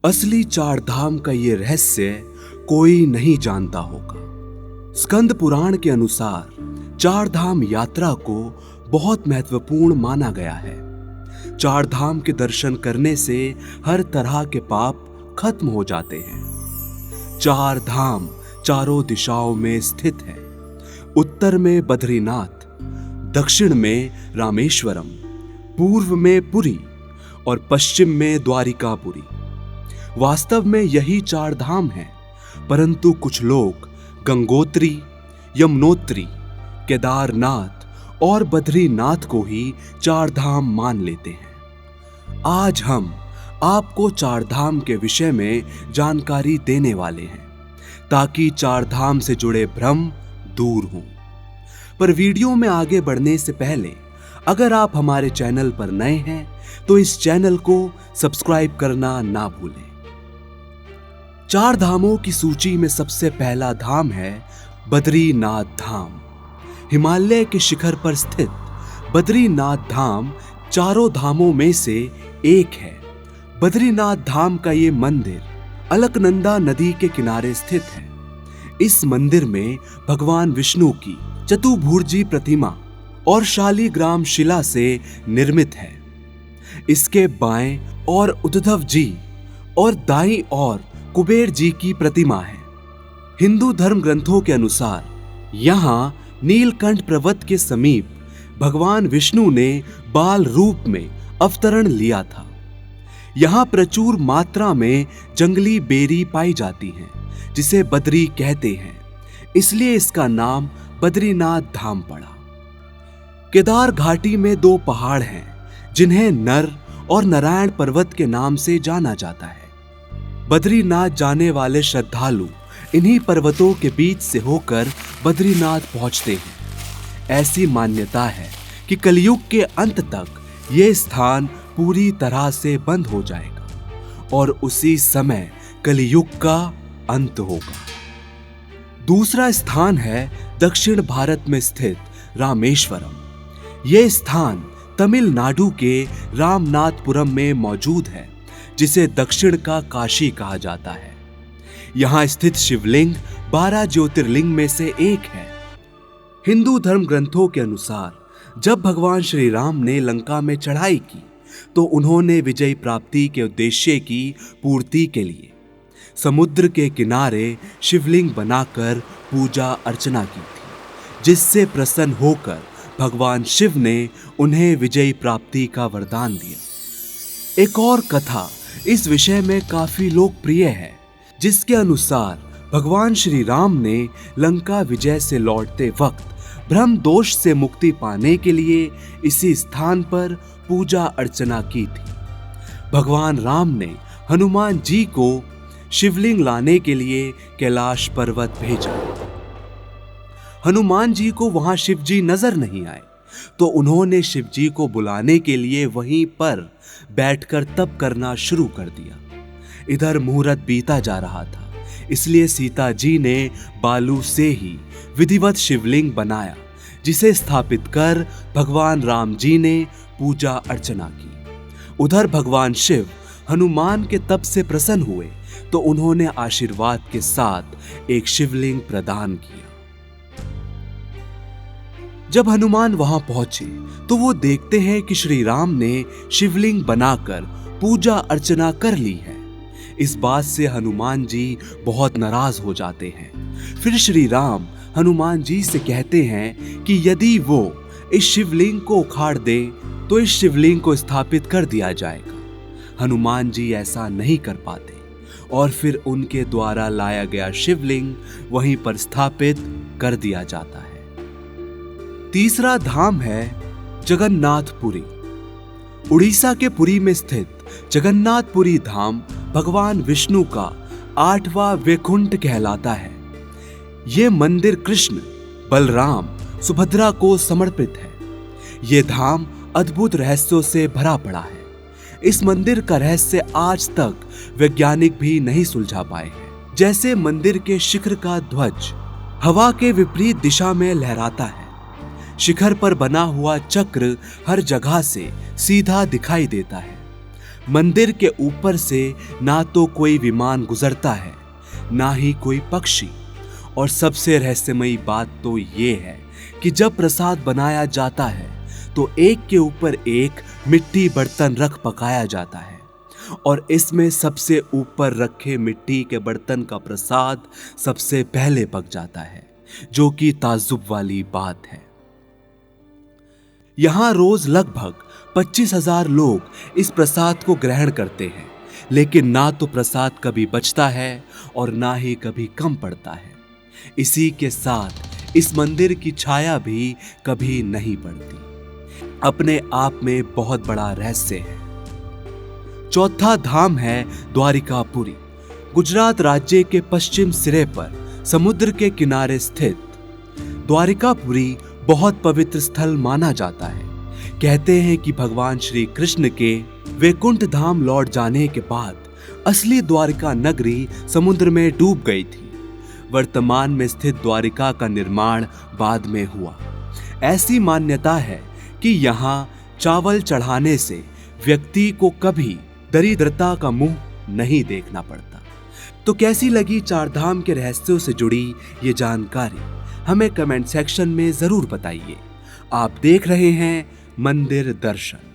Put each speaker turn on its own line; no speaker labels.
असली चार धाम का ये रहस्य कोई नहीं जानता होगा। स्कंद पुराण के अनुसार चार धाम यात्रा को बहुत महत्वपूर्ण माना गया है। चार धाम के दर्शन करने से हर तरह के पाप खत्म हो जाते हैं। चार धाम चारों दिशाओं में स्थित है। उत्तर में बद्रीनाथ, दक्षिण में रामेश्वरम, पूर्व में पुरी और पश्चिम में द्वारिकापुरी। वास्तव में यही चार धाम हैं, परंतु कुछ लोग गंगोत्री, यमुनोत्री, केदारनाथ और बद्रीनाथ को ही चार धाम मान लेते हैं। आज हम आपको चार धाम के विषय में जानकारी देने वाले हैं, ताकि चार धाम से जुड़े भ्रम दूर हों। पर वीडियो में आगे बढ़ने से पहले अगर आप हमारे चैनल पर नए हैं तो इस चैनल को सब्सक्राइब करना ना भूलें। चार धामों की सूची में सबसे पहला धाम है बद्रीनाथ धाम। हिमालय के शिखर पर स्थित बद्रीनाथ धाम चारों धामों में से एक है। बद्रीनाथ धाम का ये मंदिर अलकनंदा नदी के किनारे स्थित है। इस मंदिर में भगवान विष्णु की चतुर्भुजी प्रतिमा और शालिग्राम शिला से निर्मित है। इसके बाएं और उद्धव जी और दाईं और कुबेर जी की प्रतिमा है। हिंदू धर्म ग्रंथों के अनुसार यहाँ नीलकंठ पर्वत के समीप भगवान विष्णु ने बाल रूप में अवतरण लिया था। यहाँ प्रचुर मात्रा में जंगली बेरी पाई जाती हैं, जिसे बद्री कहते हैं, इसलिए इसका नाम बद्रीनाथ धाम पड़ा। केदार घाटी में दो पहाड़ हैं, जिन्हें नर और नारायण पर्वत के नाम से जाना जाता है। बद्रीनाथ जाने वाले श्रद्धालु इन्हीं पर्वतों के बीच से होकर बद्रीनाथ पहुंचते हैं। ऐसी मान्यता है कि कलयुग के अंत तक ये स्थान पूरी तरह से बंद हो जाएगा और उसी समय कलयुग का अंत होगा। दूसरा स्थान है दक्षिण भारत में स्थित रामेश्वरम। यह स्थान तमिलनाडु के रामनाथपुरम में मौजूद है, जिसे दक्षिण का काशी कहा जाता है। यहाँ स्थित शिवलिंग 12 ज्योतिर्लिंग में से एक है। हिंदू धर्म ग्रंथों के अनुसार जब भगवान श्री राम ने लंका में चढ़ाई की तो उन्होंने विजय प्राप्ति के उद्देश्य की पूर्ति के लिए समुद्र के किनारे शिवलिंग बनाकर पूजा अर्चना की थी, जिससे प्रसन्न होकर भगवान शिव ने उन्हें विजय प्राप्ति का वरदान दिया। एक और कथा इस विषय में काफी लोकप्रिय है, जिसके अनुसार भगवान श्री राम ने लंका विजय से लौटते वक्त ब्रह्म दोष से मुक्ति पाने के लिए इसी स्थान पर पूजा अर्चना की थी। भगवान राम ने हनुमान जी को शिवलिंग लाने के लिए कैलाश पर्वत भेजा। हनुमान जी को वहां शिव जी नजर नहीं आए, तो उन्होंने शिव जी को बुलाने के लिए वहीं पर बैठकर तप करना शुरू कर दिया। इधर मुहूर्त बीता जा रहा था, इसलिए सीता जी ने बालू से ही विधिवत शिवलिंग बनाया, जिसे स्थापित कर भगवान राम जी ने पूजा अर्चना की। उधर भगवान शिव हनुमान के तप से प्रसन्न हुए तो उन्होंने आशीर्वाद के साथ एक शिवलिंग प्रदान किया। जब हनुमान वहां पहुंचे तो वो देखते हैं कि श्री राम ने शिवलिंग बनाकर पूजा अर्चना कर ली है। इस बात से हनुमान जी बहुत नाराज हो जाते हैं। फिर श्री राम हनुमान जी से कहते हैं कि यदि वो इस शिवलिंग को उखाड़ दे तो इस शिवलिंग को स्थापित कर दिया जाएगा। हनुमान जी ऐसा नहीं कर पाते और फिर उनके द्वारा लाया गया शिवलिंग वहीं पर स्थापित कर दिया जाता है। तीसरा धाम है जगन्नाथपुरी। उड़ीसा के पुरी में स्थित जगन्नाथपुरी धाम भगवान विष्णु का 8वां वैकुंठ कहलाता है। यह मंदिर कृष्ण, बलराम, सुभद्रा को समर्पित है। यह धाम अद्भुत रहस्यों से भरा पड़ा है। इस मंदिर का रहस्य आज तक वैज्ञानिक भी नहीं सुलझा पाए हैं। जैसे मंदिर के शिखर का ध्वज हवा के विपरीत दिशा में लहराता है, शिखर पर बना हुआ चक्र हर जगह से सीधा दिखाई देता है। मंदिर के ऊपर से ना तो कोई विमान गुजरता है, ना ही कोई पक्षी। और सबसे रहस्यमयी बात तो ये है कि जब प्रसाद बनाया जाता है तो एक के ऊपर एक मिट्टी बर्तन रख पकाया जाता है, और इसमें सबसे ऊपर रखे मिट्टी के बर्तन का प्रसाद सबसे पहले पक जाता है, जो कि ताज्जुब वाली बात है। यहां रोज लगभग 25,000 लोग इस प्रसाद को ग्रहण करते हैं, लेकिन ना तो प्रसाद कभी बचता है और ना ही कभी कम पड़ता है। इसी के साथ इस मंदिर की छाया भी कभी नहीं पड़ती। अपने आप में बहुत बड़ा रहस्य है। चौथा धाम है द्वारिकापुरी। गुजरात राज्य के पश्चिम सिरे पर समुद्र के किनारे स्थित द्वारिकापुरी बहुत पवित्र स्थल माना जाता है। कहते हैं कि भगवान श्री कृष्ण के वैकुंठ धाम लौट जाने के बाद असली द्वारिका नगरी समुद्र में डूब गई थी। वर्तमान में स्थित द्वारिका का निर्माण बाद में हुआ। ऐसी मान्यता है कि यहाँ चावल चढ़ाने से व्यक्ति को कभी दरिद्रता का मुंह नहीं देखना पड़ता। तो कैसी लगी चारधाम के रहस्यों से जुड़ी ये जानकारी, हमें कमेंट सेक्शन में जरूर बताइए। आप देख रहे हैं मंदिर दर्शन।